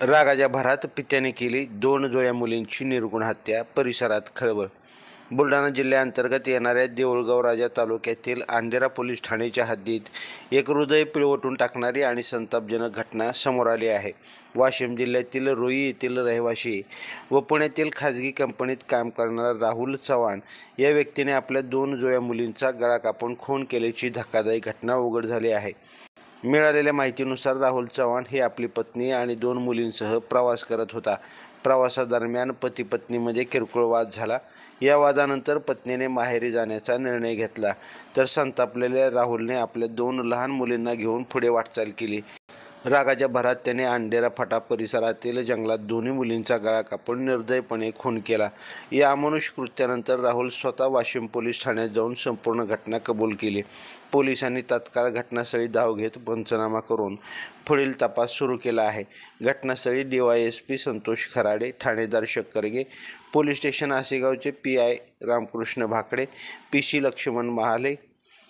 रागाच्या भरात पित्याने केली 2 जुळ्या मुलींची निर्घृण हत्या, परिसरात खळबळ। बुलढाणा जिल्ह्याअंतर्गत येणाऱ्या देऊळगाव राजा तालुक्यातील अंधेरा पोलीस ठाण्याच्या हद्दीत एक हृदय पिळवटून टाकणारी आणि संतापजनक घटना समोर आली आहे। वाशिम जिल्ह्यातील रोई येथील रहिवासी व पुण्यातील खाजगी कंपनीत काम करणारा राहुल चव्हाण या व्यक्तीने आपल्या 2 जुळ्या मुलींचा गळा कापून खून केल्याची धक्कादायक घटना उघड झाली आहे। मिळालेल्या माहितीनुसार राहुल चव्हाण हे आपली पत्नी आणि 2 मुलींसह प्रवास करत होता। प्रवासादरम्यान पती पत्नीमध्ये किरकोळ वाद झाला। या वादानंतर पत्नीने माहेरी जाण्याचा निर्णय घेतला, तर संतापलेल्या राहुलने आपल्या 2 लहान मुलींना घेऊन पुढे वाटचाल केली। रागाच्या भरात त्याने अंधेरा फाटा परिसरातील जंगलात दोन्ही मुलींचा गळा कापून निर्दयपणे खून केला। या अमानुष कृत्यानंतर राहुल स्वतः वाशिम पोलीस ठाण्यात जाऊन संपूर्ण घटना कबूल केली। पोलिसांनी तात्काळ घटनास्थळी धाव घेत पंचनामा करून पुढील तपास सुरू केला आहे। घटनास्थळी DYSP संतोष खराडे, ठाणेदार शक्करगे, पोलीस स्टेशन आसेगावचे PI Ramkrishna Bhakade, PC Laxman Mahale,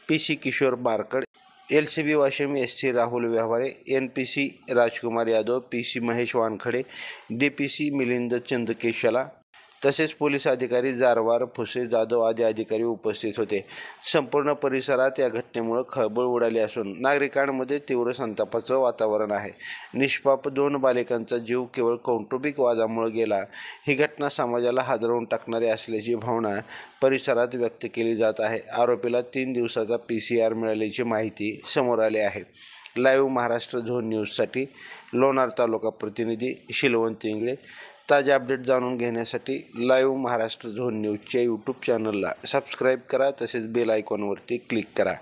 PC Kishor Barkad, LCB Washim SC Rahul Vyavahare, NPC Rajkumar Yadav, PC Mahesh Wankhade, DPC Milind चंदकेशला तसेच पोलीस अधिकारी जारवार, फुसे, जाधव आदी अधिकारी उपस्थित होते। संपूर्ण परिसरात या घटनेमुळे खळबळ उडाली असून नागरिकांमध्ये तीव्र संतापाचं वातावरण आहे। निष्पाप 2 बालिकांचा जीव केवळ कौटुंबिक वादामुळे गेला, ही घटना समाजाला हादरवून टाकणारी असल्याची भावना परिसरात व्यक्त केली जात आहे। आरोपीला 3 दिवसाचा PCR मिळाल्याची माहिती समोर आली आहे। लाईव्ह महाराष्ट्र झोन न्यूजसाठी लोणार तालुका प्रतिनिधी शिलवंत इंगळे। ताजे अपडेट जाणून घेण्यासाठी लाईव्ह महाराष्ट्र झोन न्यूजच्या YouTube चॅनलला सबस्क्राईब करा, तसेच बेल आयकॉनवरती क्लिक करा।